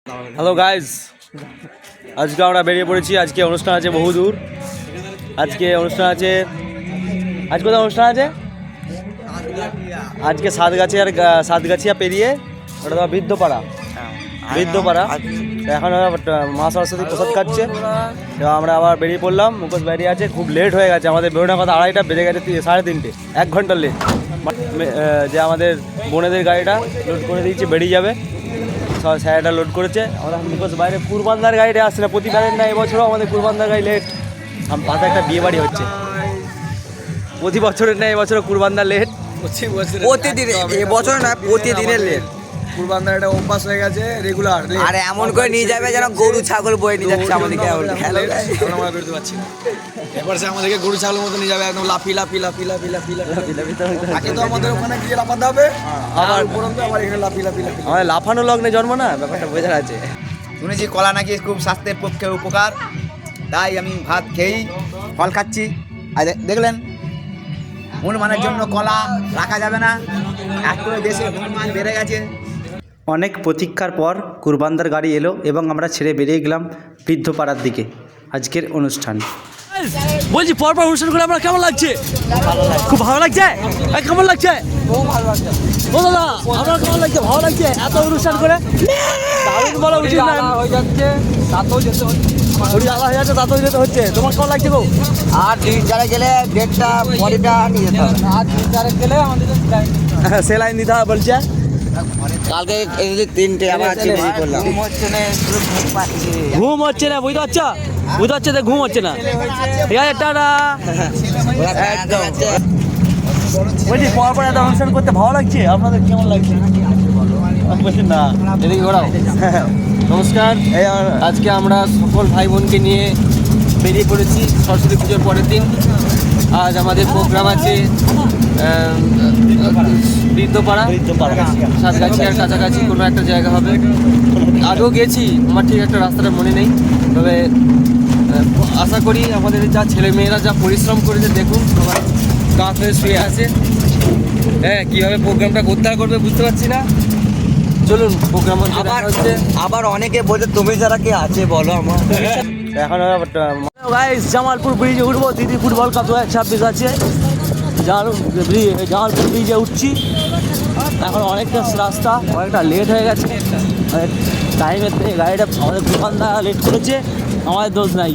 Hello guys, আজকে আমরা বেরিয়ে পড়েছি। আজকে অনুষ্ঠান আছে বহুদূর। আজকে অনুষ্ঠান আছে, আজ কোথায় অনুষ্ঠান আছে? আজকে সাতগাছিয়া পেরিয়ে ওটা তো বৃদ্ধপাড়া। এখন মা সরস্বতী প্রসাদ খাচ্ছে। তো আমরা আবার বেরিয়ে পড়লাম। মুখোশ বেরিয়ে আছে, খুব লেট হয়ে গেছে আমাদের বেরোনোর কথা। 2:30টা বেজে গেছে, 3:30, 1 ঘন্টা লেট। যে আমাদের বোনেদের গাড়িটা লোড করে দিয়েছে, বেরিয়ে যাবে। স্যারটা লোড করেছে। আমাদের মুখোশ বাইরে কুরবানদার গাড়িটা আসছে না, প্রতিবারের না এবছরও আমাদের কুরবানদার গাড়ি লেট। পাশে একটা বিয়ে বাড়ি হচ্ছে, প্রতি বছরের না এবছরও কুরবানদার লেট। প্রতিদিন, এবছর না প্রতিদিনের লেট। কুরবানদার একটা অভ্যাস হয়ে গেছে, রেগুলার। আর এমন করে নিয়ে যাবে যেন গরু ছাগল বয়ে নিয়ে যাচ্ছে আমাদেরকে। আমরা বেরোতে পারছি না। এবার সে আমাদেরকে গরু ছাগলের মতো নিয়ে যাবে, একদম লাফি লাফি লাফি লাফি লাফি লাফি। আগে তো আমাদের ওখানে গিয়ে লাফাতে হবে, আবার উপরন্তু আবার এখানে লাফি লাফি লাফি। আমাদের লাফানো লগ্নে জন্ম না, ব্যাপারটা বোঝার আছে। শুনেছি কলা নাকি খুব স্বাস্থ্যের পক্ষে উপকার, তাই আমি ভাত খেয়েই ফল খাচ্ছি। আর দেখলেন, হনুমানের জন্য কলা রাখা যাবে না, এত দেশে হনুমান বেড়ে গেছে। অনেক প্রতীক্ষার পর কুরবানদার গাড়ি এলো এবং আমরা ছেড়ে বেরিয়ে গেলাম বৃদ্ধপাড়ার দিকে। আজকের অনুষ্ঠান বলছি, পরপর অনুষ্ঠান করে আপনার কেমন লাগছে? খুব ভালো লাগছে। কেমন লাগছে? ও দাদা, আপনার কেমন লাগছে? ভালো লাগছে এত অনুষ্ঠান করে? দারুণ বলা উচিত না, হয়ে যাচ্ছে তাতেও যেতে হচ্ছে, শরীর আলাদা হয়ে যাচ্ছে তাতেও যেতে হচ্ছে। তোমার কেমন লাগছে গো? আর 3-4 গেলে ডেটটা বডিটা নিয়ে যেতে হবে। আর 3-4 গেলে আমাদের সেলাইন দিতে হবে বলছে। কালকে এই যে 3টে আবার চিঠি করলাম। ঘুম হচ্ছে না, বুঝতে পারছো? বুঝতে পারছো তো, ঘুম হচ্ছে না। ঠিক আছে, টাটা। বলছি, পরপর এত অনুষ্ঠান করতে ভালো লাগছে, আপনাদের কেমন লাগছে? বলছেন না, এদিকে ঘোরাও। নমস্কার, আজকে আমরা সকল ভাই বোনকে নিয়ে বেরিয়ে পড়েছি সরস্বতী পুজোর পরের দিন। আজ আমাদের প্রোগ্রাম আছে বৃদ্ধপাড়া, সাতগাছিয়ার কাছাকাছি কোনো একটা জায়গা হবে। আগেও গেছি, আমার ঠিক একটা রাস্তাটা মনে নেই। তবে আশা করি আমাদের যা ছেলেমেয়েরা যা পরিশ্রম করেছে, দেখুন সবাই কাঁধ হয়ে শুয়ে আছে। হ্যাঁ, কীভাবে প্রোগ্রামটা করতে করবে বুঝতে পারছি না। চলুন প্রোগ্রাম হচ্ছে। আবার অনেকে বলছে তুমি যারা কে আছে বলো আমার। এখন জামালপুর ব্রিজে উঠবো, দিদি ফুটবল কাপ 2026 আছে। জামালপুর ব্রিজে উঠছি। এখন অনেকটা রাস্তা, অনেকটা লেট হয়ে গেছে। টাইমের থেকে গাড়িটা আমাদের দোকানদার লেট করেছে, আমাদের দোষ নাই।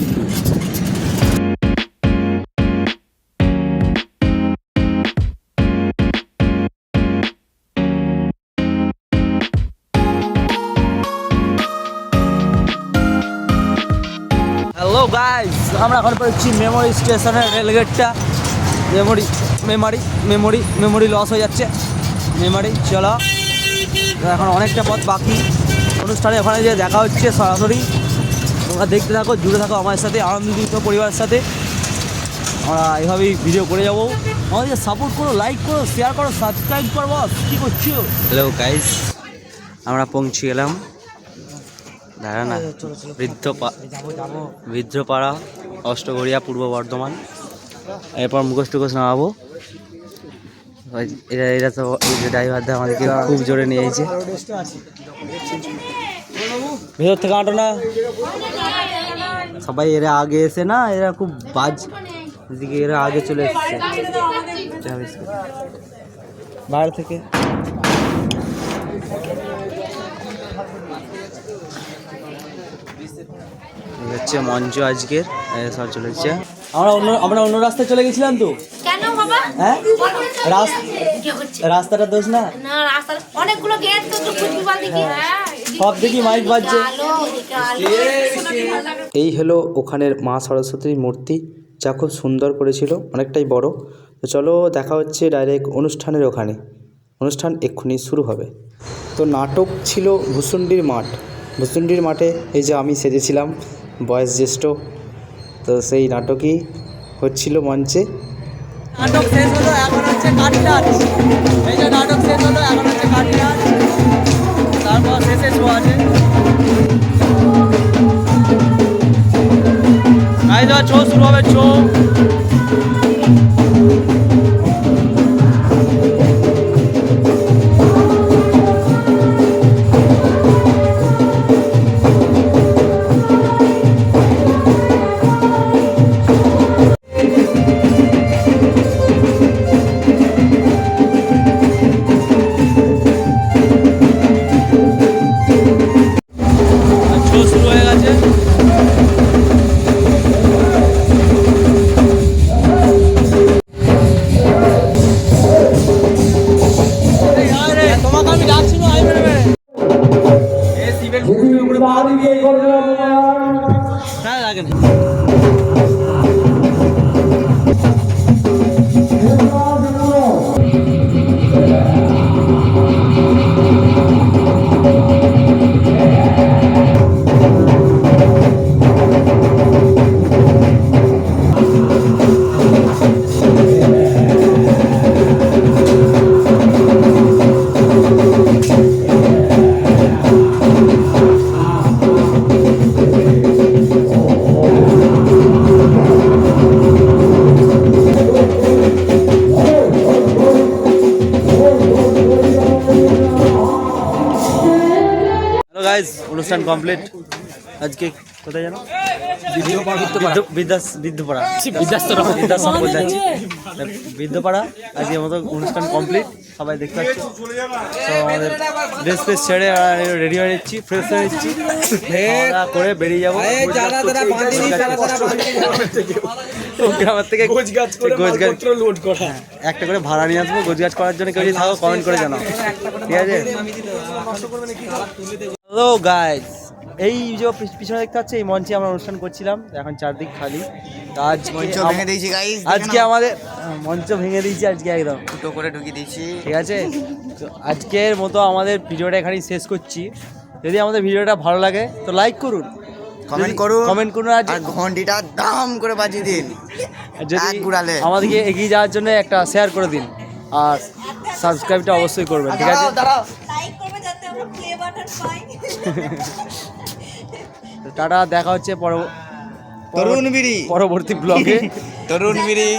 হ্যালো গাইজ, আমরা এখন পেয়েছি মেমোরি স্টেশনের রেলগেটটা। মেমোরি লস হয়ে যাচ্ছে। চলো, এখন অনেকটা পথ বাকি। অনুষ্ঠানে ওখানে যে দেখা হচ্ছে সরাসরি, তোমরা দেখতে থাকো, জুড়ে থাকো আমাদের সাথে, আনন্দিত পরিবারের সাথে। আমরা এভাবেই ভিডিও করে যাবো। আমাদেরকে সাপোর্ট করো, লাইক করো, শেয়ার করো, সাবস্ক্রাইব করবো। কী করছো? হ্যালো গাইজ, আমরা পৌঁছে গেলাম দাঁড়া না বৃদ্ধপাড়া, অষ্টগড়িয়া, পূর্ব বর্ধমান। এরপর মুখোশ টুকোশ নামাবো। এরা তো ড্রাইভারদের আমাদেরকে খুব জোরে নিয়ে এসেছে। ভেতর থেকে আঁটো না, সবাই এরা আগে এসে না, এরা খুব বাজ দিকে, এরা আগে চলে এসেছে বাইরে থেকে। হচ্ছে মঞ্চ আজকের, সব চলেছে। আমরা অন্য রাস্তায় চলে গেছিলাম তো। কেন বাবা? হ্যাঁ, রাস্তাটা দোষ না। না, রাস্তার অনেকগুলো গেট তো ফুটবল দেখি। সব দেখি মাইক বাজছে। এই হলো ওখানের মা সরস্বতীর মূর্তি, যা খুব সুন্দর করেছিল, অনেকটাই বড়। তো চলো, দেখা হচ্ছে ডাইরেক্ট অনুষ্ঠানের ওখানে। অনুষ্ঠান এক্ষুনি শুরু হবে। তো নাটক ছিল ভূষুণ্ডির মাঠে। এই যে আমি সেজেছিলাম বয়স জ্যেষ্ঠ, তো সেই নাটকই হচ্ছিল মঞ্চে। নাটক শেষ হলো, এখন হচ্ছে কাঠি-নাচ। এই যে নাটক শেষ হলো, এখন হচ্ছে কাঠি-নাচ। তারপর শেষে শো আছে। শো শুরু হবে। না লাগে না। হ্যালো গাইজ, অনুষ্ঠান কমপ্লিট। আজকে কোথায় জানো? বৃদ্ধপাড়া বৃদ্ধপাড়া। আজকের মতো অনুষ্ঠান কমপ্লিট, সবাই দেখতে পাচ্ছি। তো আমাদের ড্রেস ফ্রেস ছেড়ে রেডি হয়ে নিচ্ছি, ফ্রেশ হয়ে নিচ্ছি, খাওয়া করে বেরিয়ে যাবো গ্রামের থেকে। একটা করে ভাড়া নিয়ে আসবো গোছগাছ করার জন্য। কেউ যদি থাকো কমেন্ট করে জানাও, ঠিক আছে? হ্যালো গাইজ, এই যে পিছনে দেখতে পাচ্ছি, এই মঞ্চে আমরা অনুষ্ঠান করছিলাম। এখন চারদিক খালি। আজকে আমাদের মঞ্চ ভেঙে দিয়েছি আজকে, একদম ফুটো করে ঢুকিয়ে দিয়েছি। ঠিক আছে, তো আজকের মতো আমাদের ভিডিওটা এখানেই শেষ করছি। যদি আমাদের ভিডিওটা ভালো লাগে তো লাইক করুন, কমেন্ট করুন আর ঘন্টিটা দাম করে বাজিয়ে দিন। যদি এক গুড়ালে আমাদেরকে এগিয়ে যাওয়ার জন্য একটা শেয়ার করে দিন, আর সাবস্ক্রাইবটা অবশ্যই করবেন, ঠিক আছে? লাইক করবে যাতে আমরা প্লে বাটন পাই। তো টাটা, দেখা হচ্ছে তরুণ বিড়ি পরবর্তী ব্লগে। তরুণ বিড়ি।